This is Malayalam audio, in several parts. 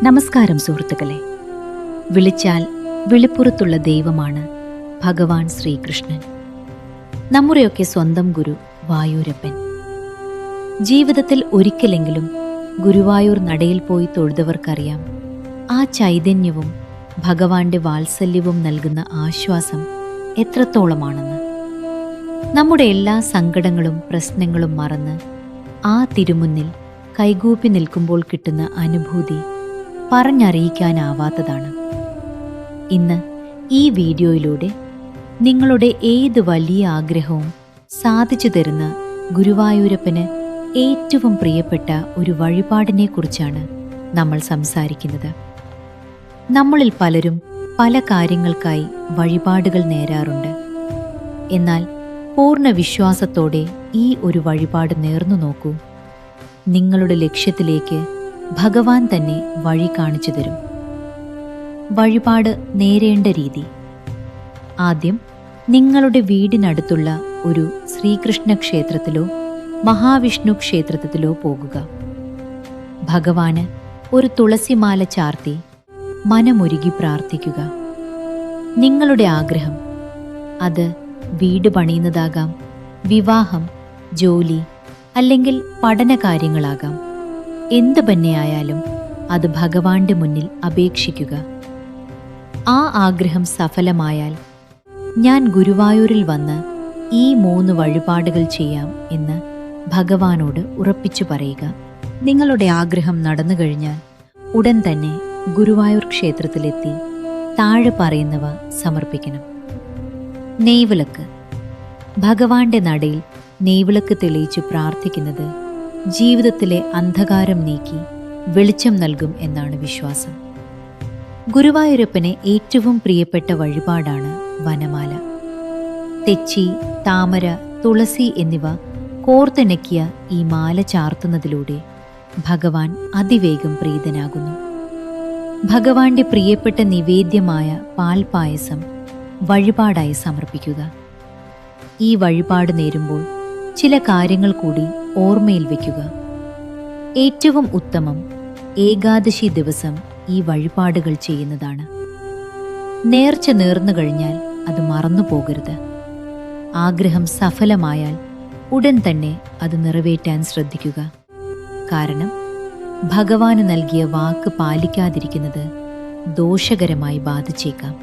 നമസ്കാരം സുഹൃത്തുക്കളെ. വിളിച്ചാൽ വിളിപ്പുറത്തുള്ള ദൈവമാണ് ഭഗവാൻ ശ്രീകൃഷ്ണൻ. നമ്മുടെയൊക്കെ സ്വന്തം ഗുരു വായൂരപ്പൻ. ജീവിതത്തിൽ ഒരിക്കലെങ്കിലും ഗുരുവായൂർ നടയിൽ പോയി തൊഴുതവർക്കറിയാം ആ ചൈതന്യവും ഭഗവാന്റെ വാത്സല്യവും നൽകുന്ന ആശ്വാസം എത്രത്തോളമാണെന്ന്. നമ്മുടെ എല്ലാ സങ്കടങ്ങളും പ്രശ്നങ്ങളും മറന്ന് ആ തിരുമുന്നിൽ കൈകൂപ്പി നിൽക്കുമ്പോൾ കിട്ടുന്ന അനുഭൂതി പറഞ്ഞറിയിക്കാനാവാത്തതാണ്. ഇന്ന് ഈ വീഡിയോയിലൂടെ നിങ്ങളുടെ ഏത് വലിയ ആഗ്രഹവും സാധിച്ചു തരുന്ന ഗുരുവായൂരപ്പന് ഏറ്റവും പ്രിയപ്പെട്ട ഒരു വഴിപാടിനെ കുറിച്ചാണ് നമ്മൾ സംസാരിക്കുന്നത്. നമ്മളിൽ പലരും പല കാര്യങ്ങൾക്കായി വഴിപാടുകൾ നേരാറുണ്ട്. എന്നാൽ പൂർണ്ണ വിശ്വാസത്തോടെ ഈ ഒരു വഴിപാട് നേർന്നു നോക്കൂ. നിങ്ങളുടെ ലക്ഷ്യത്തിലേക്ക് ഭഗവാൻ തന്നെ വഴി കാണിച്ചു തരും. വഴിപാട് നേരേണ്ട രീതി: ആദ്യം നിങ്ങളുടെ വീടിനടുത്തുള്ള ഒരു ശ്രീകൃഷ്ണ ക്ഷേത്രത്തിലോ മഹാവിഷ്ണു ക്ഷേത്രത്തിലോ പോകുക. ഭഗവാന് ഒരു തുളസിമാല ചാർത്തി മനമൊരുകി പ്രാർത്ഥിക്കുക. നിങ്ങളുടെ ആഗ്രഹം, അത് വീട് പണിയുന്നതാകാം, വിവാഹം, ജോലി അല്ലെങ്കിൽ പഠനകാര്യങ്ങളാകാം. എന്ത് തന്നെയായാലും അത് ഭഗവാന്റെ മുന്നിൽ അപേക്ഷിക്കുക. ആ ആഗ്രഹം സഫലമായാൽ ഞാൻ ഗുരുവായൂരിൽ വന്ന് ഈ 3 വഴിപാടുകൾ ചെയ്യാം എന്ന് ഭഗവാനോട് ഉറപ്പിച്ചു പറയുക. നിങ്ങളുടെ ആഗ്രഹം നടന്നു കഴിഞ്ഞാൽ ഉടൻ തന്നെ ഗുരുവായൂർ ക്ഷേത്രത്തിലെത്തി താഴെ പറയുന്നവ സമർപ്പിക്കണം. നെയ്വിളക്ക്. ഭഗവാന്റെ നടയിൽ നെയ്വിളക്ക് തെളിയിച്ചു പ്രാർത്ഥിക്കുന്നത് ജീവിതത്തിലെ അന്ധകാരം നീക്കി വെളിച്ചം നൽകും എന്നാണ് വിശ്വാസം. ഗുരുവായൂരപ്പന് ഏറ്റവും പ്രിയപ്പെട്ട വഴിപാടാണ് വനമാല. തെച്ചി, താമര, തുളസി എന്നിവ കോർത്തിണക്കിയ ഈ മാല ചാർത്തുന്നതിലൂടെ ഭഗവാൻ അതിവേഗം പ്രീതനാകുന്നു. ഭഗവാന്റെ പ്രിയപ്പെട്ട നിവേദ്യമായ പാൽപായസം വഴിപാടായി സമർപ്പിക്കുക. ഈ വഴിപാട് നേരുമ്പോൾ ചില കാര്യങ്ങൾ കൂടി ഓർമ്മയിൽ വയ്ക്കുക. ഏറ്റവും ഉത്തമം ഏകാദശി ദിവസം ഈ വഴിപാടുകൾ ചെയ്യുന്നതാണ്. നേർച്ച നേർന്നു കഴിഞ്ഞാൽ അത് മറന്നു പോകരുത്. ആഗ്രഹം സഫലമായാൽ ഉടൻ തന്നെ അത് നിറവേറ്റാൻ ശ്രദ്ധിക്കുക. കാരണം ഭഗവാന് നൽകിയ വാക്ക് പാലിക്കാതിരിക്കുന്നത് ദോഷകരമായി ബാധിച്ചേക്കാം.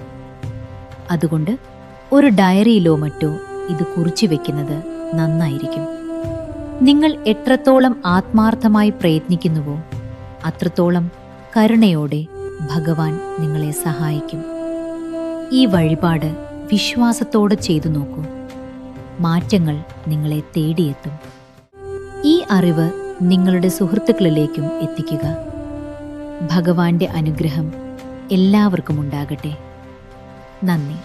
അതുകൊണ്ട് ഒരു ഡയറിയിലോ മറ്റോ ഇത് കുറിച്ചു വെക്കുന്നത് നന്നായിരിക്കും. നിങ്ങൾ എത്രത്തോളം ആത്മാർത്ഥമായി പ്രയത്നിക്കുന്നുവോ അത്രത്തോളം കരുണയോടെ ഭഗവാൻ നിങ്ങളെ സഹായിക്കും. ഈ വഴിപാട് വിശ്വാസത്തോടെ ചെയ്തു നോക്കൂ. മാറ്റങ്ങൾ നിങ്ങളെ തേടിയെത്തും. ഈ അറിവ് നിങ്ങളുടെ സുഹൃത്തുക്കളിലേക്കും എത്തിക്കുക. ഭഗവാന്റെ അനുഗ്രഹം എല്ലാവർക്കും ഉണ്ടാകട്ടെ. നന്ദി.